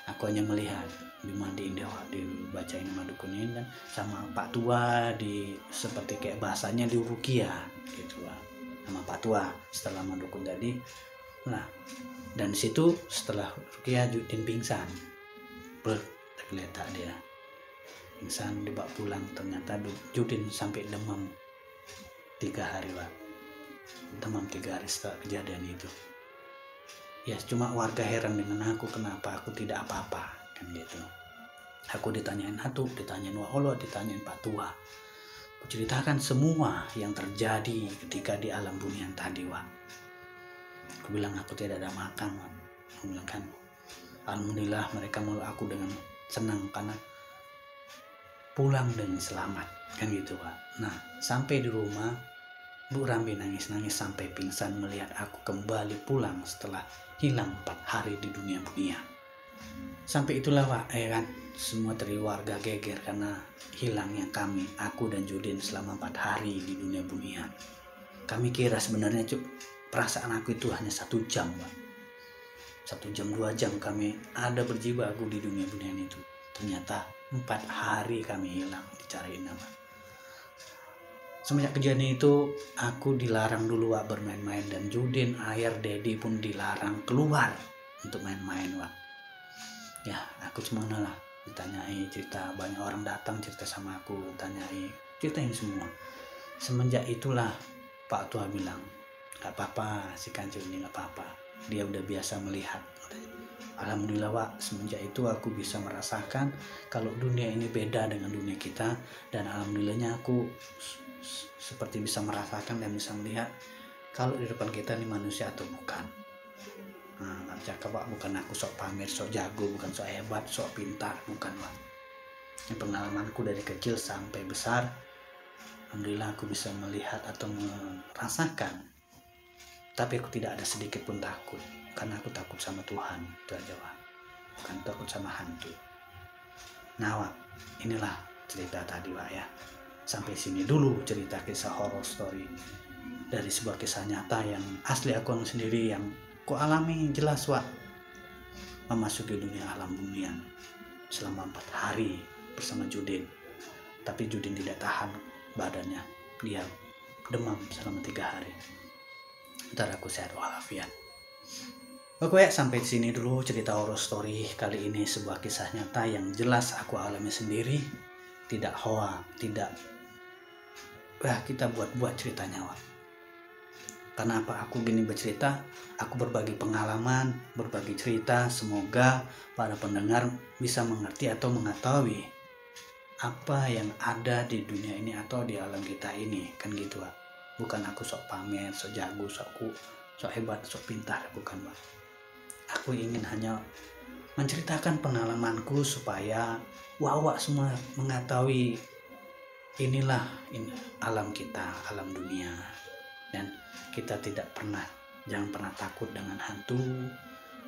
aku hanya melihat dimandiin dia Wak, dibacain sama Dukun ini kan, sama Pak Tua, seperti kayak bahasanya di ruqyah gitu Wak, sama Pak Tua setelah sama Dukun tadi. Nah, dan situ setelah ruqyah Judin pingsan, tergeletak dia pingsan, dibawa pulang. Ternyata Judin sampai demam 3 hari Pak, demam 3 hari setelah kejadian itu. Ya, cuma warga heran dengan aku, kenapa aku tidak apa-apa kan gitu. Aku ditanyain Atuk, ditanyain Wak Olok, ditanyain Pak Tua, aku ceritakan semua yang terjadi ketika di alam bunian tadi Wak. Aku bilang aku tidak ada makan Wak. Aku bilang kan, alhamdulillah mereka meluk aku dengan senang karena pulang dengan selamat kan gitu Pak. Nah, sampai di rumah Bu Rambi nangis-nangis sampai pingsan melihat aku kembali pulang setelah hilang 4 hari di dunia bunian. Sampai itulah Pak, ya kan, semua warga geger karena hilangnya aku dan Judin selama 4 hari di dunia bunian. Kami kira sebenarnya perasaan aku itu hanya 1 jam, Pak. 1 jam 2 jam kami ada berjibaku di dunia bunian itu. Ternyata 4 hari kami hilang dicariin, Pak. Semenjak kejadian itu aku dilarang dulu, Pak, bermain-main, dan Judin, Air, Dedi pun dilarang keluar untuk main-main, Pak. Ya, aku cuma lah ditanyai cerita, banyak orang datang cerita sama aku, ceritain semua. Semenjak itulah Pak Tua bilang, gak apa-apa si Kancil ini, gak apa-apa, dia udah biasa melihat. Alhamdulillah, Pak, semenjak itu aku bisa merasakan kalau dunia ini beda dengan dunia kita, dan alhamdulillahnya aku seperti bisa merasakan dan bisa melihat kalau di depan kita ini manusia atau bukan. Nah, cakap, Pak, bukan aku sok pamer, sok jago, bukan sok hebat, sok pintar, bukan, Pak. Ini pengalamanku dari kecil sampai besar, alhamdulillah aku bisa melihat atau merasakan. Tapi aku tidak ada sedikit pun takut, karena aku takut sama Tuhan, itu aja, Pak. Bukan takut sama hantu. Nah, Pak, inilah cerita tadi, Pak, ya. Sampai sini dulu cerita kisah horror story dari sebuah kisah nyata yang asli aku sendiri yang ku alami jelas, Wak. Memasuki dunia alam bunian selama 4 hari bersama Judin. Tapi Judin tidak tahan badannya, dia demam selama 3 hari. Ntar aku sehat walafiat. Oke, sampai sini dulu cerita horror story kali ini, sebuah kisah nyata yang jelas aku alami sendiri, tidak hoa, tidak kita buat-buat ceritanya, Wak. Karena apa aku gini bercerita, aku berbagi pengalaman, berbagi cerita, semoga para pendengar bisa mengerti atau mengetahui apa yang ada di dunia ini atau di alam kita ini, kan gitu, Pak. Bukan aku sok pamer, sok jago, sok hebat, sok pintar, bukan, Pak. Aku ingin hanya menceritakan pengalamanku supaya wawak semua mengetahui inilah alam kita, alam dunia. Dan kita jangan pernah takut dengan hantu.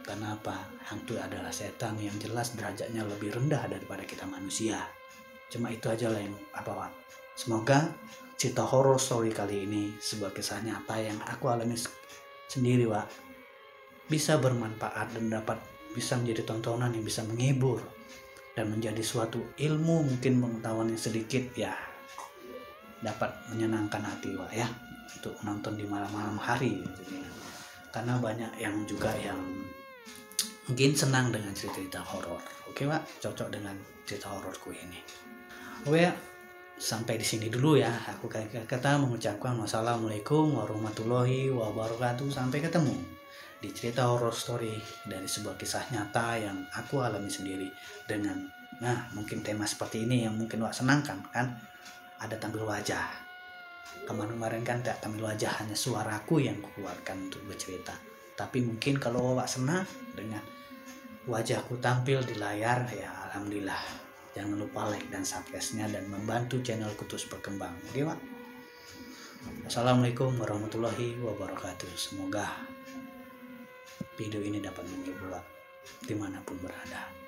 Karena apa? Hantu adalah setan yang jelas derajatnya lebih rendah daripada kita manusia. Cuma itu aja lah yang Pak. Semoga cerita horror story kali ini, sebuah kisah nyata yang aku alami sendiri, Pak, bisa bermanfaat dan bisa menjadi tontonan yang bisa menghibur dan menjadi suatu ilmu, mungkin pengetahuan yang sedikit ya dapat menyenangkan hati, Pak, ya, untuk menonton di malam-malam hari. Karena banyak yang juga yang mungkin senang dengan cerita horor. Oke, Pak, cocok dengan cerita hororku ini. Oke, sampai di sini dulu ya. Aku kata mengucapkan wassalamualaikum warahmatullahi wabarakatuh. Sampai ketemu di cerita horror story dari sebuah kisah nyata yang aku alami sendiri dengan mungkin tema seperti ini yang mungkin Wak senangkan, kan? Ada tampil wajah. Kemarin kan tak tampil wajah, hanya suaraku yang kukeluarkan untuk bercerita. Tapi mungkin kalau Wak senang dengan wajahku tampil di layar, ya alhamdulillah. Jangan lupa like dan subscribe-nya dan membantu channelku terus berkembang. Oke, Wak? Assalamualaikum warahmatullahi wabarakatuh. Semoga video ini dapat menghibur dimanapun berada.